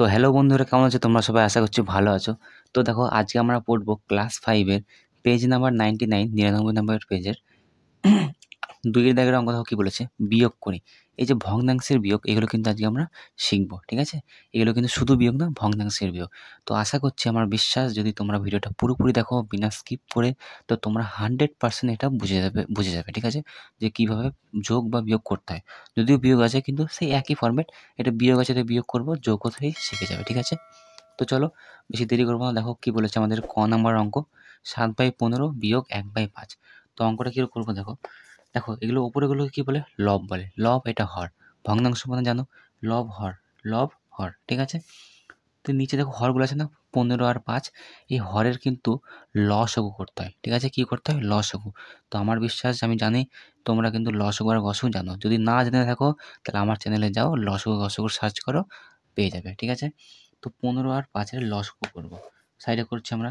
তো হ্যালো বন্ধুরা, কেমন আছো তোমরা সবাই? আশা করছি ভালো আছো। তো দেখো, আজকে আমরা পড়বো ক্লাস 5 এর পেজ নাম্বার 99, 99 নম্বরের পেজের ২ এর দাগের অঙ্ক। দেখো কি বলেছে, বিয়োগ করি। এই যে ভগ্নাংশের বিয়োগ, এগুলো কিন্তু আজকে আমরা শিখবো, ঠিক আছে? এগুলো কিন্তু শুধু বিয়োগ না, ভগ্নাংশের বিয়োগ। তো আশা করছি, আমার বিশ্বাস, যদি তোমরা ভিডিওটা পুরোপুরি দেখো বিনা স্কিপ করে, তো তোমরা 100% এটা বুঝে যাবে, ঠিক আছে? যে কীভাবে যোগ বা বিয়োগ করতে হয়। যদিও বিয়োগ আছে, কিন্তু সেই একই ফরম্যাট। এটা বিয়োগ আছে, এটা বিয়োগ করবো, যোগ হতেই শিখে যাবে, ঠিক আছে? তো চলো, বেশি দেরি করবো না। দেখো কি বলেছে আমাদের ক নাম্বার অঙ্ক, 7/15 বিয়োগ 1/5। তো অঙ্কটা কী করবো দেখো। দেখো, এগুলো ওপরেগুলোকে কী বলে? লব বলে। লব এটা হর। ভগ্নাংশ মানে জানো, লব হর। লব হর, ঠিক আছে? তো নিচে দেখো হরগুলো আছে না, 15 আর 5। এই হরের কিন্তু লসাগু করতে হয়, ঠিক আছে? কী করতে হয়? লসাগু। তো আমার বিশ্বাস, আমি জানি তোমরা কিন্তু লসাগু আর গসাগু জানো। যদি না জেনে থাকো, তাহলে আমার চ্যানেলে যাও, লসাগু গসাগু সার্চ করো, পেয়ে যাবে, ঠিক আছে? তো 15 আর 5-এর লসাগু করবো। সাইডে করছি আমরা,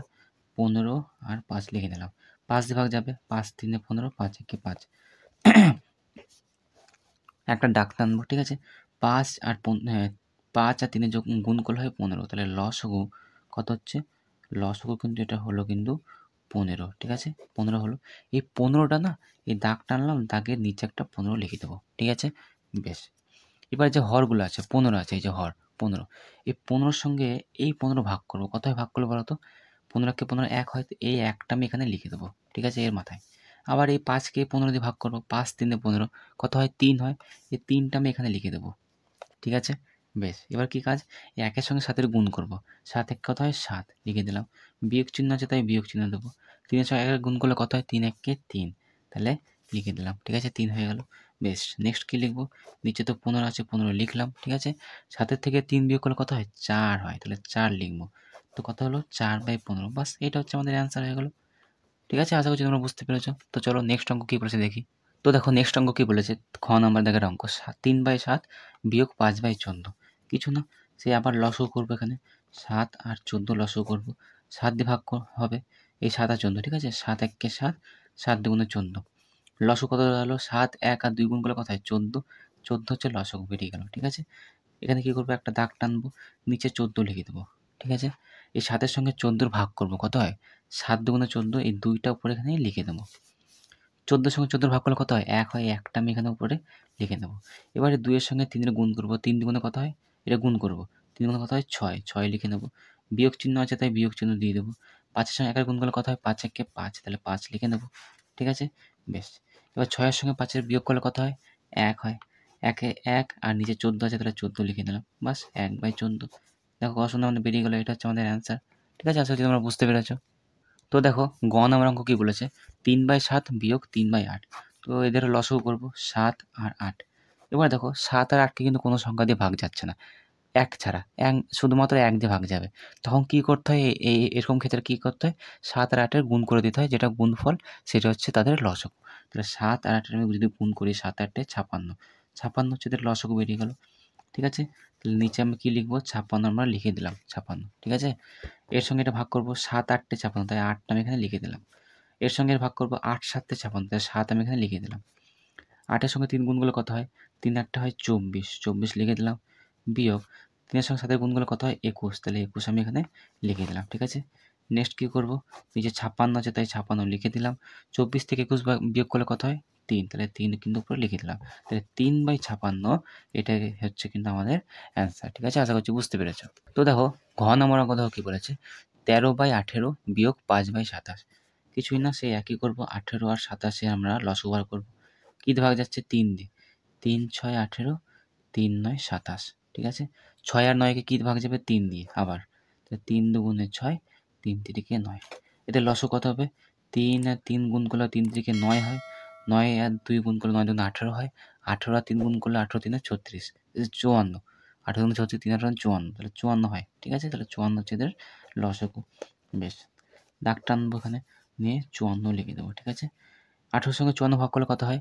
15 আর 5 লিখে নিলাম। 5 দিয়ে ভাগ যাবে, 5 3 15, 5 1 5। একটা দাগ টানবো, ঠিক আছে? 5 আর 5 আর 3 যোগ গুণ করলে হয় 15। তাহলে লসাগু কত হচ্ছে? লসাগু কিন্তু এটা হলো কিন্তু 15, ঠিক আছে? 15 হলো। এই 15টা না, এই দাগ টানলাম, দাগের নিচে একটা 15 লিখে দেবো, ঠিক আছে? বেশ। এবার যে হরগুলো আছে, 15 আছে, এই যে হর 15। এই 15-র সঙ্গে এই 15 ভাগ করবো। কত হয় ভাগ করলে বলো তো? 15-কে 15 1 হয়, তো এই একটা আমি এখানে লিখে দেবো, ঠিক আছে? এর মাথায়। আবার এই 5-কে 15 দিয়ে ভাগ করবো। 5 3 15, কত হয়? 3 হয়। এই 3টা আমি এখানে লিখে দেবো, ঠিক আছে? বেশ। এবার কী কাজ? এই 1-এর সঙ্গে 7-এর গুণ করবো। 7 1 কত হয়? 7 লিখে দিলাম। বিয়োগ চিহ্ন আছে, তাই বিয়োগ চিহ্ন দেবো। 3-এর সঙ্গে 1 গুণ করলে কত হয়? 3 1 3, তাহলে লিখে দিলাম, ঠিক আছে? 3 হয়ে গেল। বেশ। নেক্সট কী লিখবো? নিচে তো 15 আছে, 15 লিখলাম, ঠিক আছে? 7-এর থেকে 3 বিয়োগ করলে কত হয়? 4 হয়, তাহলে 4 লিখবো। তো কত হলো? 4/15। বাস, এটা হচ্ছে আমাদের অ্যান্সার হয়ে গেল, ঠিক আছে? আশা করছি তোমরা বুঝতে পেরেছো। তো চলো, নেক্সট অঙ্ক কী বলেছে দেখি। তো দেখো, নেক্সট অঙ্ক কী বলেছে, খ নাম্বার দাগের অঙ্ক, 3/7 বিয়োগ 5/14। কিছু না, সে আবার লসাগু করবো এখানে। 7 আর 14 লসাগু করবো। 7 দিয়ে ভাগ হবে। এই 7 আর 14, ঠিক আছে? 7 1 7, 7 2 14। লসাগু কত হলো? 7 1 আর 2 গুণ করলে কত হয়? 14। 14 হচ্ছে লসাগু, বেরিয়ে গেল, ঠিক আছে? এখানে কী করবো? একটা দাগ টানবো, নিচে 14 লিখে দেবো, ঠিক আছে? এই 7-এর সঙ্গে 14 ভাগ করবো। কত হয়? 7 2 14, এই 2টা উপরে এখানে লিখে দেবো। 14-এর সঙ্গে 14 ভাগ করলে কত হয়? 1 হয়। একটা আমি এখানে উপরে লিখে দেবো। এবারে 2-এর সঙ্গে 3-এর গুণ করবো। 3 2 কত হয়? এটা গুণ করবো। 3 গুণে কত হয়? 6, 6 লিখে নেবো। বিয়োগ চিহ্ন আছে, তাই বিয়োগ চিহ্ন দিয়ে দেবো। 5-এর সঙ্গে 1-এর গুণ করলে কত হয়? 5 1 5, তাহলে 5 লিখে নেবো, ঠিক আছে? বেশ। এবার 6-এর সঙ্গে 5-এর বিয়োগ করলে কত হয়? 1 হয়। 1 এ 1 আর নিচে 14 আছে, তাহলে 14 লিখে দিলাম। বাস, 1/14। দেখো কত সুন্দর আমাদের বেরিয়ে গেলো। এটা হচ্ছে আমাদের অ্যান্সার, ঠিক আছে? আশা করছি তোমরা বুঝতে পেরেছো। তো দেখো, গ নাম্বার অঙ্ক কী বলেছে, 3/7 বিয়োগ 3/8। তো এদের লসাগু করবো, 7 আর 8। এবার দেখো, 7 আর 8-কে কিন্তু কোনো সংখ্যা দিয়ে ভাগ যাচ্ছে না, 1 ছাড়া। শুধুমাত্র 1 দিয়ে ভাগ যাবে। তখন কী করতে হয়? এরকম ক্ষেত্রে কী করতে হয়? 7 আর 8-এর গুণ করে দিতে হয়, যেটা গুণফল, সেটা হচ্ছে তাদের লসাগু। তাহলে 7 আর 8-এর আমি যদি গুণ করি, 7 8 56। 56 হচ্ছে এদের লসাগু, বেরিয়ে গেল, ঠিক আছে? তাহলে নিচে আমি কী লিখবো? 56 আমরা লিখে দিলাম, 56, ঠিক আছে? এর সঙ্গে এটা ভাগ করবো, 7 8 56, তাই 8টা আমি এখানে লিখে দিলাম। এর সঙ্গে ভাগ করবো 8 7 56, তাই 7 আমি এখানে লিখে দিলাম। 8-এর সঙ্গে 3 গুণ করলে কত হয়? 3 8 হয় 24, 24 লিখে দিলাম। বিয়োগ 3-এর সঙ্গে 7-এর গুণ করলে কত হয়? 21, তাহলে 21 আমি এখানে লিখে দিলাম, ঠিক আছে? নেক্সট কী করবো? নিচে 56 আছে, তাই 56 লিখে দিলাম। 24 থেকে 21 বিয়োগ করলে কত হয়? 3, তাহলে 3 কিন্তু উপরে লিখে দিলাম। তাহলে 3/56, এটাই হচ্ছে কিন্তু আমাদের অ্যান্সার, ঠিক আছে? আশা করছি বুঝতে পেরেছো। তো দেখো, ঘ নম্বর অঙ্ক দেখো কী বলেছে, 13/18 বিয়োগ 5/27। কিছুই না, সেই একই করবো। 18 আর 27-এ আমরা লসাগু বার করবো। কী দিয়ে ভাগ যাচ্ছে? 3 দিয়ে। 3 6 18, 3 9 27, ঠিক আছে? 6 আর 9-কে কী দিয়ে ভাগ যাবে? 3 দিয়ে আবার। তাহলে 3 2 6, 3 3 9। এদের লসাগু কত হবে? 3 আর 3 গুণ করলে 3 3 9 হয়। 9 আর 2 গুণ করলে 9 2 18 হয়। 18 আর 3 গুণ করলে 18 3 36, 54। 18 গুণ 36, 3 18 54, তাহলে 54 হয়, ঠিক আছে? তাহলে 54 হচ্ছে এদের লসাগু। বেশ। দাগ টানবো এখানে, নিয়ে 54 লিখে দেবো, ঠিক আছে? 18-এর সঙ্গে 54 ভাগ করলে কত হয়?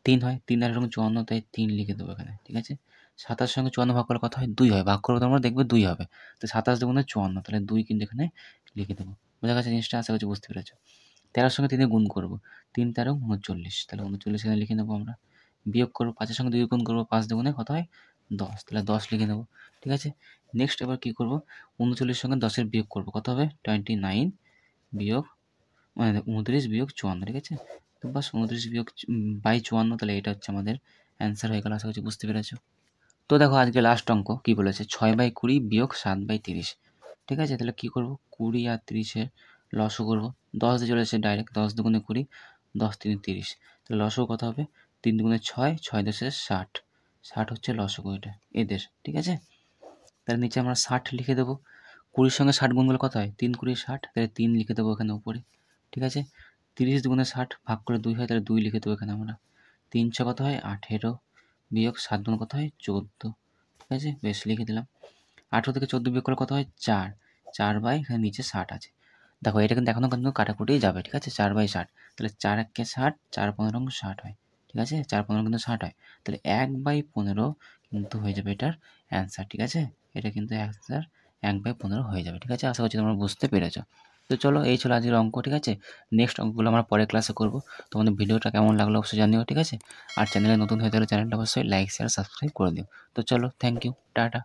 3 হয়। 3 আর 54, তাই 3 লিখে দেবো এখানে, ঠিক আছে? 27-এর সঙ্গে 54 ভাগ করলে কত হয়? 2 হয়। ভাগ করলে তোমরা দেখবে 2 হবে। তো 27 2 54, তাহলে 2 কিন্তু এখানে লিখে দেবো। বোঝা গেছে জিনিসটা? আশা করছি বুঝতে পেরেছো। 13-এর সঙ্গে 3 গুণ করবো। 3 13 39, তাহলে 39 এখানে লিখে নেবো আমরা। বিয়োগ করবো, 5-এর সঙ্গে 2 গুণ করবো। 5 2 কত হয়? 10, তাহলে 10 লিখে নেব, ঠিক আছে। নেক্সট এবার কী করব, 39 সঙ্গে 10-এর বিয়োগ করব, কত হবে 29 বিয়োগ মানে 29 বিয়োগ 54, ঠিক আছে। তো বাস 29 বিয়োগ বাই 54, তাহলে এটা হচ্ছে আমাদের অ্যান্সার হয়ে গেল। আশা করছি বুঝতে পেরেছো। তো দেখো আজকে লাস্ট অঙ্ক কী বলেছে, 6/20 বিয়োগ 7/30, ঠিক আছে। তাহলে কী করব, 20 আর 30-এর লসও করবো, 10 দিয়ে চলে এসেছে ডাইরেক্ট, 10 দুগুণে 20, 10 3 30, তাহলে লসও কত হবে 3 দুগুণে 6, 6 10 60, 60 হচ্ছে লসগু এটা এদের, ঠিক আছে। তাহলে নিচে আমরা 60 লিখে দেবো, 20-র সঙ্গে 60 গুণ করলে কত হয়, 3 20 60, তাহলে 3 লিখে দেবো এখানে উপরে, ঠিক আছে। 30 দুগুণে 60 ভাগ করে 2 হয়, তাহলে 2 লিখে দেবো এখানে আমরা। 3 6 কত হয় 18 বিয়োগ 7 গুণ কত হয় 14, ঠিক আছে, বেশ লিখে দিলাম। 18 থেকে 14 বিয়োগ করলে কত হয় 4, 4 এখানে নিচে 60 আছে। দেখো এটা কিন্তু এখনও কিন্তু কাটাকুটিই যাবে, ঠিক আছে, 4/60, তাহলে 4 1 60, 4 15 60 হয়, ঠিক আছে, 4 15 কিন্তু 60 হয়, তাহলে 1/15 কিন্তু হয়ে যাবে এটার অ্যান্সার, ঠিক আছে। এটা কিন্তু অ্যান্সার 1/15 হয়ে যাবে, ঠিক আছে। আশা করছি তোমরা বুঝতে পেরেছো। তো চলো এই ছিল আজকের অঙ্ক, ঠিক আছে। নেক্সট অঙ্কগুলো আমরা পরের ক্লাসে করবো। তোমাদের ভিডিওটা কেমন লাগলো অবশ্যই জানিও, ঠিক আছে। আর চ্যানেলে নতুন হয়ে থাকলে চ্যানেলটা অবশ্যই লাইক শেয়ার সাবস্ক্রাইব করে দিও। তো চলো, থ্যাংক ইউ, টাটা।